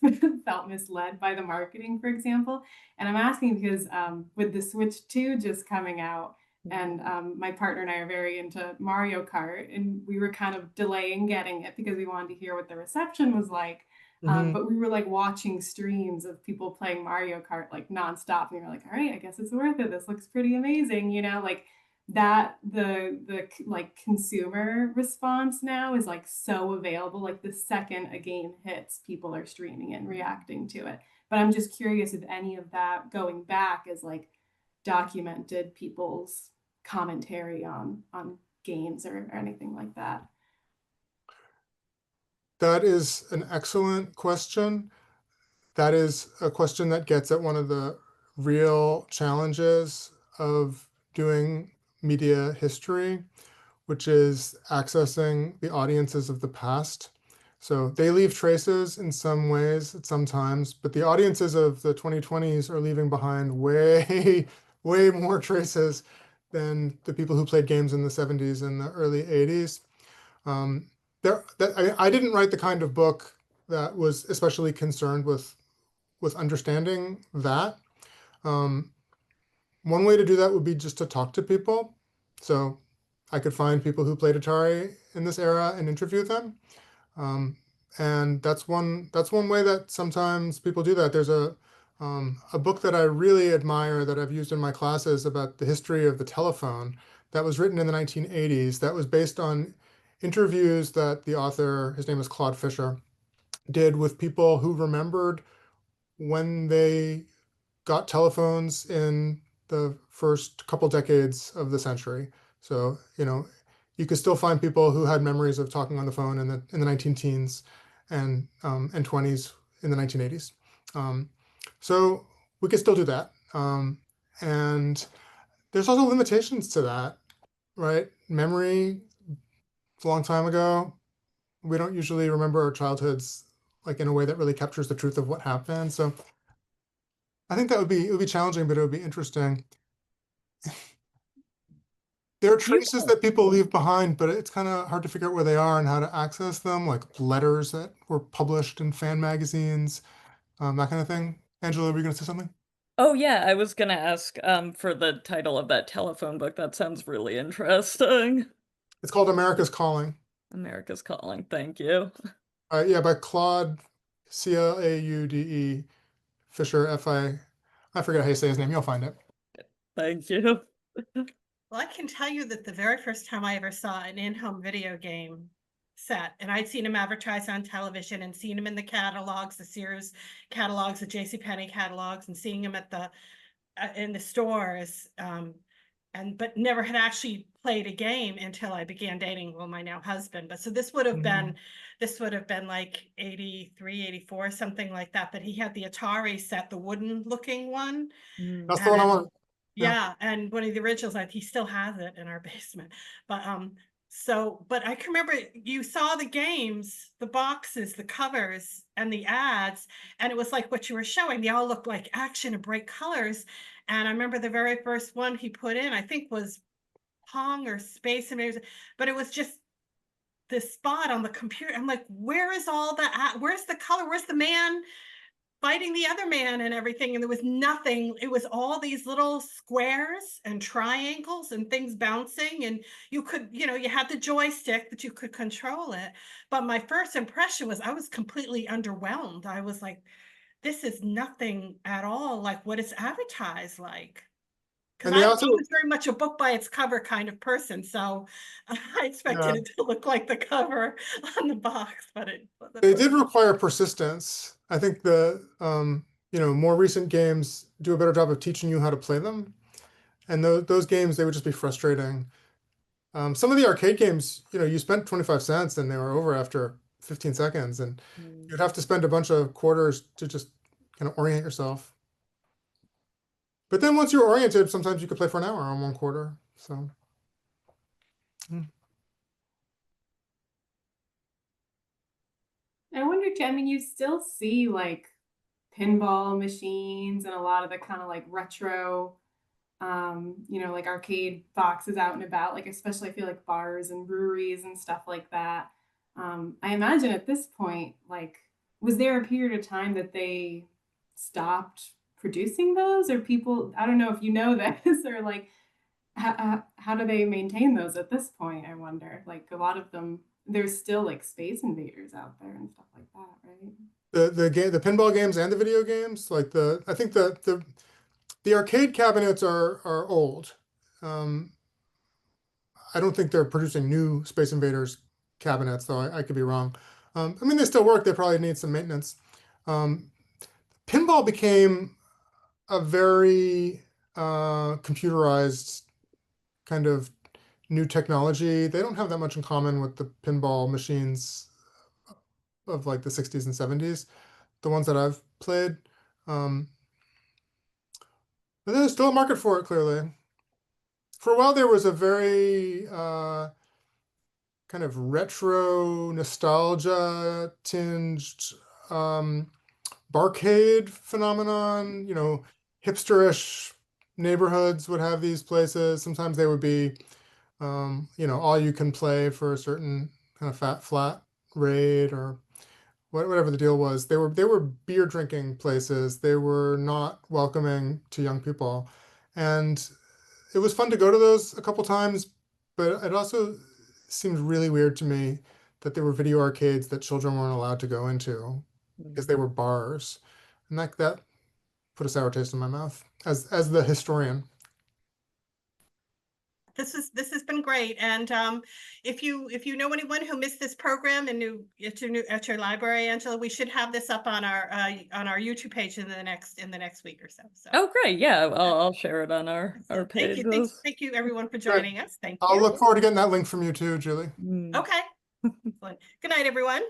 felt misled by the marketing, for example? And I'm asking because with the Switch 2 just coming out, and my partner and I are very into Mario Kart, and we were kind of delaying getting it because we wanted to hear what the reception was like. But we were like watching streams of people playing Mario Kart like nonstop, and we were like, all right, I guess it's worth it. This looks pretty amazing, you know, like that. The like consumer response now is like so available. Like the second a game hits, people are streaming it and reacting to it. But I'm just curious if any of that going back is like documented people's commentary on games or anything like that. That is an excellent question. That is a question that gets at one of the real challenges of doing media history, which is accessing the audiences of the past. So they leave traces in some ways at some times, but the audiences of the 2020s are leaving behind way, way more traces than the people who played games in the 70s and the early 80s. I didn't write the kind of book that was especially concerned with understanding that. One way to do that would be just to talk to people. So I could find people who played Atari in this era and interview them. And that's one way that sometimes people do that. There's a book that I really admire that I've used in my classes about the history of the telephone that was written in the 1980s that was based on interviews that the author, his name is Claude Fisher, did with people who remembered when they got telephones in the first couple decades of the century. So, you know, you could still find people who had memories of talking on the phone in the 19 teens and 20s in the 1980s. So we could still do that. And there's also limitations to that, right? Memory, a long time ago, we don't usually remember our childhoods like in a way that really captures the truth of what happened. So I think it would be challenging, but it would be interesting. There are traces that people leave behind, but it's kind of hard to figure out where they are and how to access them, like letters that were published in fan magazines, that kind of thing. Angela, were you going to say something? Oh yeah, I was gonna ask for the title of that telephone book. That sounds really interesting. It's called America's Calling. America's Calling, thank you. Yeah, by Claude Claude Fisher, I forget how you say his name. You'll find it. Thank you. Well, I can tell you that the very first time I ever saw an in-home video game set, and I'd seen him advertised on television and seen him in the catalogs, the Sears catalogs, the JCPenney catalogs, and seeing him at the in the stores, but never had actually played a game until I began dating, well, my now husband. But so this would have been like 83, 84, something like that. But he had the Atari set, the wooden looking one. That's the one I And want. yeah, and one of the originals, like he still has it in our basement. But but I can remember you saw the games, the boxes, the covers, and the ads, and it was like what you were showing. They all looked like action and bright colors. And I remember the very first one he put in, I think was Pong or Space Invaders, but it was just this spot on the computer. I'm like, where is all the where's the color? Where's the man fighting the other man and everything? And there was nothing. It was all these little squares and triangles and things bouncing, and you could, you had the joystick that you could control it. But my first impression was I was completely underwhelmed. I was like, this is nothing at all like what it's advertised like. Because I was very much a book by its cover kind of person, so I expected it to look like the cover on the box, but they did require persistence. I think the more recent games do a better job of teaching you how to play them, and those games, they would just be frustrating. Some of the arcade games, you spent 25 cents and they were over after 15 seconds, and you'd have to spend a bunch of quarters to just kind of orient yourself. But then once you're oriented, sometimes you could play for an hour on one quarter. So. I wonder too, I mean, you still see like pinball machines and a lot of the kind of like retro, like arcade boxes out and about, like especially I feel like bars and breweries and stuff like that. I imagine at this point, like, was there a period of time that they stopped producing those, or people, I don't know if you know this, or like how do they maintain those at this point? I wonder. Like a lot of them, there's still like Space Invaders out there and stuff like that, right? The pinball games and the video games, like I think the arcade cabinets are old. I don't think they're producing new Space Invaders cabinets, though I could be wrong. I mean, they still work. They probably need some maintenance. Pinball became a very computerized kind of new technology. They don't have that much in common with the pinball machines of like the 60s and 70s, the ones that I've played. But there's still a market for it, clearly. For a while, there was a very kind of retro nostalgia tinged barcade phenomenon. Hipsterish neighborhoods would have these places. Sometimes they would be, all you can play for a certain kind of flat rate or whatever the deal was. They were beer drinking places. They were not welcoming to young people, and it was fun to go to those a couple times. But it also seemed really weird to me that there were video arcades that children weren't allowed to go into because they were bars, and that put a sour taste in my mouth as the historian. This has been great, and if you know anyone who missed this program and at your library, Angela, we should have this up on our YouTube page in the next week or so. Oh, great! Yeah, I'll share it on our page. Thank you everyone for joining us. Thank you. I'll look forward to getting that link from you too, Julie. Okay. Good night, everyone.